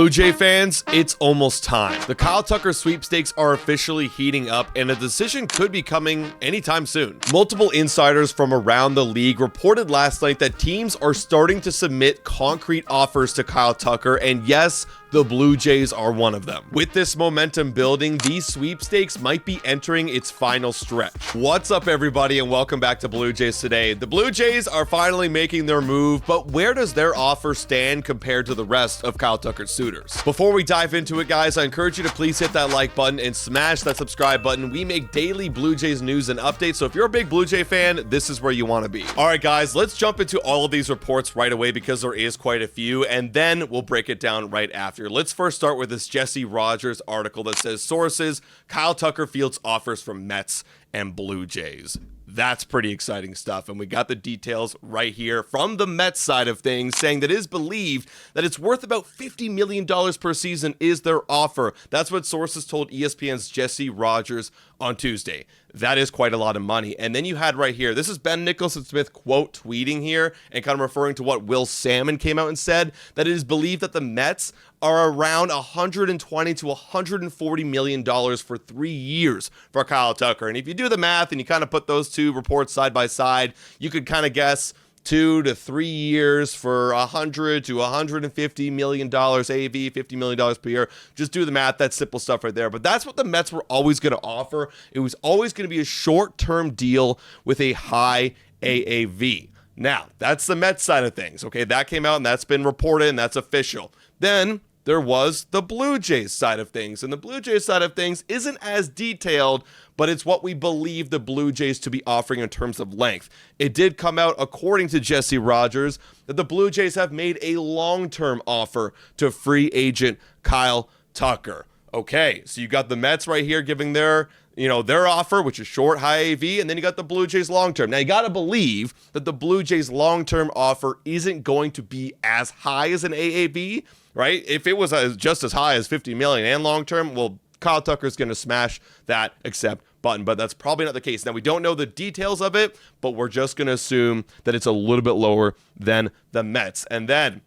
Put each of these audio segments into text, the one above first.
Blue Jay fans, it's almost time. The Kyle Tucker sweepstakes are officially heating up, and a decision could be coming anytime soon. Multiple insiders from around the league reported last night that teams are starting to submit concrete offers to Kyle Tucker, and yes, the Blue Jays are one of them. With this momentum building, these sweepstakes might be entering its final stretch. What's up, everybody, and welcome back to Blue Jays Today. The Blue Jays are finally making their move, but where does their offer stand compared to the rest of Kyle Tucker's suitors? Before we dive into it, guys, I encourage you to please hit that like button and smash that subscribe button. We make daily Blue Jays news and updates, so if you're a big Blue Jay fan, this is where you want to be. All right, guys, let's jump into all of these reports right away because there is quite a few, and then we'll break it down right after. Let's first start with this Jesse Rogers article that says, sources, Kyle Tucker fields offers from Mets and Blue Jays. That's pretty exciting stuff, and we got the details right here from the Mets side of things, saying that it is believed that it's worth about $50 million per season is their offer. That's what sources told ESPN's Jesse Rogers on Tuesday. That is quite a lot of money. And then you had right here, this is Ben Nicholson-Smith quote tweeting here and kind of referring to what Will Salmon came out and said, that it is believed that the Mets are around $120 to $140 million for 3 years for Kyle Tucker. And if you do the math and you kind of put those two reports side by side, you could kind of guess 2 to 3 years for $100 to $150 million AAV, $50 million per year. Just do the math. That's simple stuff right there. But that's what the Mets were always going to offer. It was always going to be a short-term deal with a high AAV. Now, that's the Mets side of things. Okay, that came out and that's been reported and that's official. Then there was the Blue Jays side of things, and the Blue Jays side of things isn't as detailed, but it's what we believe the Blue Jays to be offering in terms of length. It did come out, according to Jesse Rogers, that the Blue Jays have made a long-term offer to free agent Kyle Tucker. Okay, so you got the Mets right here giving their offer, which is short, high AV, and then you got the Blue Jays long-term. Now, you got to believe that the Blue Jays long-term offer isn't going to be as high as an AAV, right? If it was just as high as $50 million and long-term, well, Kyle Tucker's going to smash that accept button, but that's probably not the case. Now, we don't know the details of it, but we're just going to assume that it's a little bit lower than the Mets. And then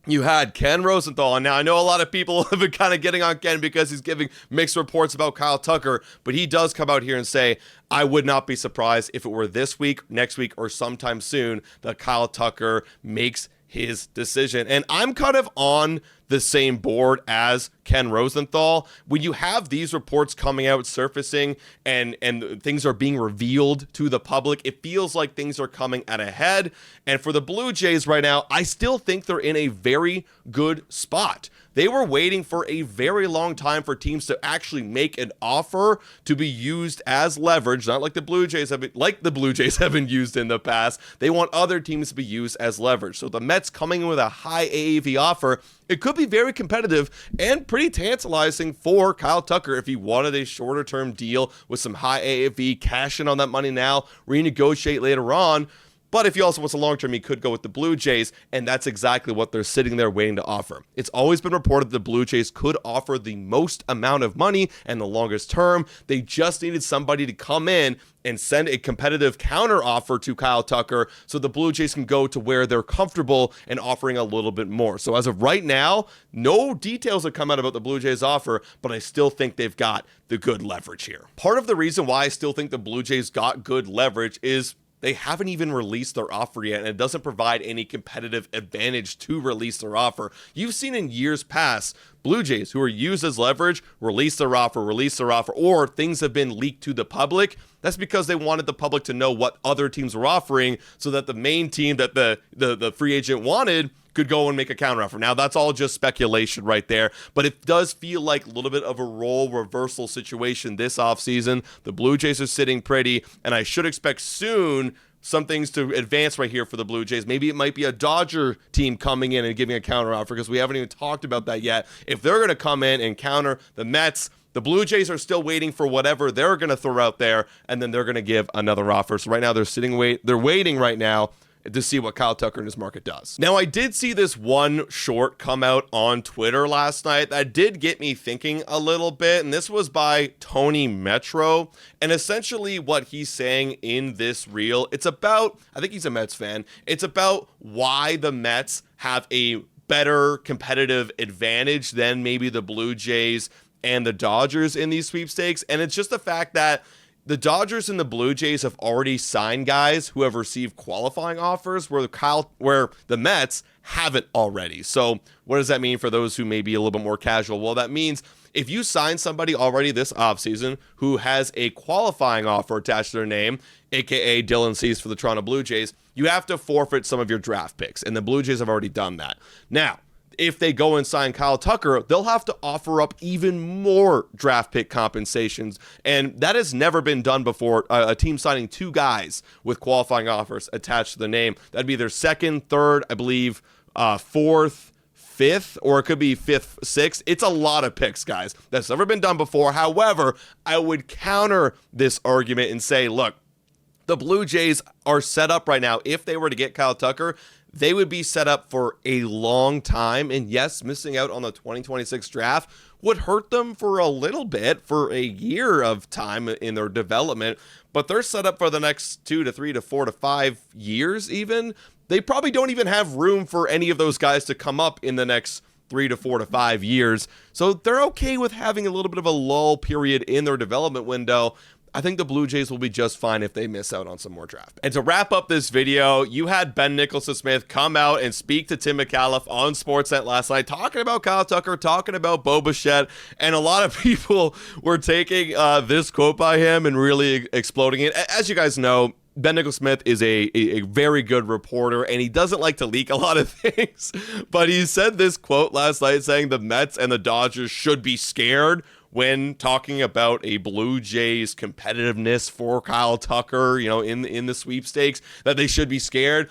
you had Ken Rosenthal, and now I know a lot of people have been kind of getting on Ken because he's giving mixed reports about Kyle Tucker, but he does come out here and say, I would not be surprised if it were this week, next week, or sometime soon that Kyle Tucker makes his decision. And I'm kind of on the same board as Ken Rosenthal. When you have these reports coming out, surfacing, and things are being revealed to the public, it feels like things are coming at a head. And for the Blue Jays right now, I still think they're in a very good spot. They were waiting for a very long time for teams to actually make an offer to be used as leverage, not like the Blue Jays have been used in the past. They want other teams to be used as leverage. So the Mets coming in with a high AAV offer, it could be very competitive and pretty tantalizing for Kyle Tucker if he wanted a shorter term deal with some high AAV, cash in on that money now, renegotiate later on. But if he also wants a long-term, he could go with the Blue Jays, and that's exactly what they're sitting there waiting to offer. It's always been reported the Blue Jays could offer the most amount of money and the longest term. They just needed somebody to come in and send a competitive counter offer to Kyle Tucker so the Blue Jays can go to where they're comfortable and offering a little bit more. So as of right now, no details have come out about the Blue Jays offer, but I still think they've got the good leverage here. Part of the reason why I still think the Blue Jays got good leverage is they haven't even released their offer yet, and it doesn't provide any competitive advantage to release their offer. You've seen in years past, Blue Jays who are used as leverage, release their offer, or things have been leaked to the public. That's because they wanted the public to know what other teams were offering so that the main team that the free agent wanted could go and make a counteroffer. Now, that's all just speculation right there, but it does feel like a little bit of a role reversal situation this offseason. The Blue Jays are sitting pretty, and I should expect soon some things to advance right here for the Blue Jays. Maybe it might be a Dodger team coming in and giving a counteroffer because we haven't even talked about that yet. If they're going to come in and counter the Mets, the Blue Jays are still waiting for whatever they're going to throw out there, and then they're going to give another offer. So right now they're waiting right now to see what Kyle Tucker and his market does. Now, I did see this one short come out on Twitter last night that did get me thinking a little bit, and this was by Tony Metro, and essentially what he's saying in this reel, it's about, I think he's a Mets fan, it's about why the Mets have a better competitive advantage than maybe the Blue Jays and the Dodgers in these sweepstakes. And it's just the fact that the Dodgers and the Blue Jays have already signed guys who have received qualifying offers where the Mets haven't already. So what does that mean for those who may be a little bit more casual? Well, that means if you sign somebody already this offseason who has a qualifying offer attached to their name, aka Dylan Cease for the Toronto Blue Jays, you have to forfeit some of your draft picks, and the Blue Jays have already done that. Now, if they go and sign Kyle Tucker, they'll have to offer up even more draft pick compensations, and that has never been done before, a team signing two guys with qualifying offers attached to the name. That'd be their second, third, I believe, fourth, fifth, or it could be fifth, sixth. It's a lot of picks, guys. That's never been done before. However, I would counter this argument and say, look, the Blue Jays are set up right now. If they were to get Kyle Tucker, they would be set up for a long time. And yes, missing out on the 2026 draft would hurt them for a little bit, for a year of time in their development. But they're set up for the next 2 to 3 to 4 to 5 years even. They probably don't even have room for any of those guys to come up in the next 3 to 4 to 5 years. So they're okay with having a little bit of a lull period in their development window. I think the Blue Jays will be just fine if they miss out on some more draft. And to wrap up this video, you had Ben Nicholson-Smith come out and speak to Tim McAuliffe on Sportsnet last night, talking about Kyle Tucker, talking about Bo Bichette, and a lot of people were taking this quote by him and really exploding it. As you guys know, Ben Nicholson-Smith is a very good reporter, and he doesn't like to leak a lot of things, but he said this quote last night saying the Mets and the Dodgers should be scared when talking about a Blue Jays competitiveness for Kyle Tucker, in the sweepstakes, that they should be scared.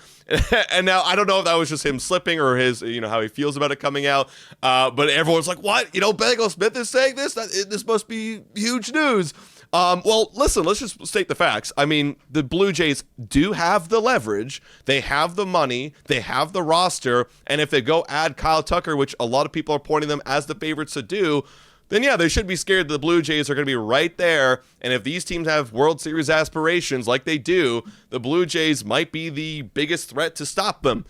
And now I don't know if that was just him slipping or his, how he feels about it coming out. But everyone's like, what? Ben Nicholson-Smith is saying this? This must be huge news. Well, listen, let's just state the facts. I mean, the Blue Jays do have the leverage. They have the money. They have the roster. And if they go add Kyle Tucker, which a lot of people are pointing them as the favorites to do, then yeah, they should be scared that the Blue Jays are going to be right there. And if these teams have World Series aspirations like they do, the Blue Jays might be the biggest threat to stop them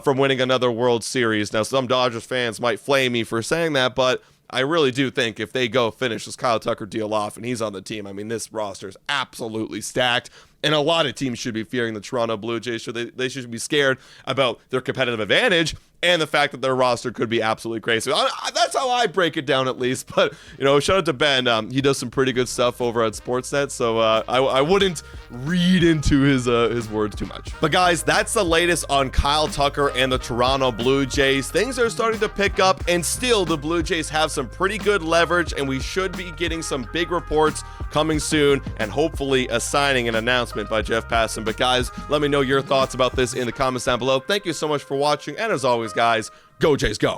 from winning another World Series. Now, some Dodgers fans might flame me for saying that, but I really do think if they go finish this Kyle Tucker deal off and he's on the team, I mean, this roster is absolutely stacked. And a lot of teams should be fearing the Toronto Blue Jays. So they should be scared about their competitive advantage and the fact that their roster could be absolutely crazy. That's how I break it down, at least. But, shout out to Ben. He does some pretty good stuff over at Sportsnet. So I wouldn't read into his words too much. But, guys, that's the latest on Kyle Tucker and the Toronto Blue Jays. Things are starting to pick up, and still the Blue Jays have some pretty good leverage, and we should be getting some big reports coming soon, and hopefully a signing and announcement by Jeff Passan. But guys, let me know your thoughts about this in the comments down below. Thank you so much for watching, and as always, guys, go Jays go.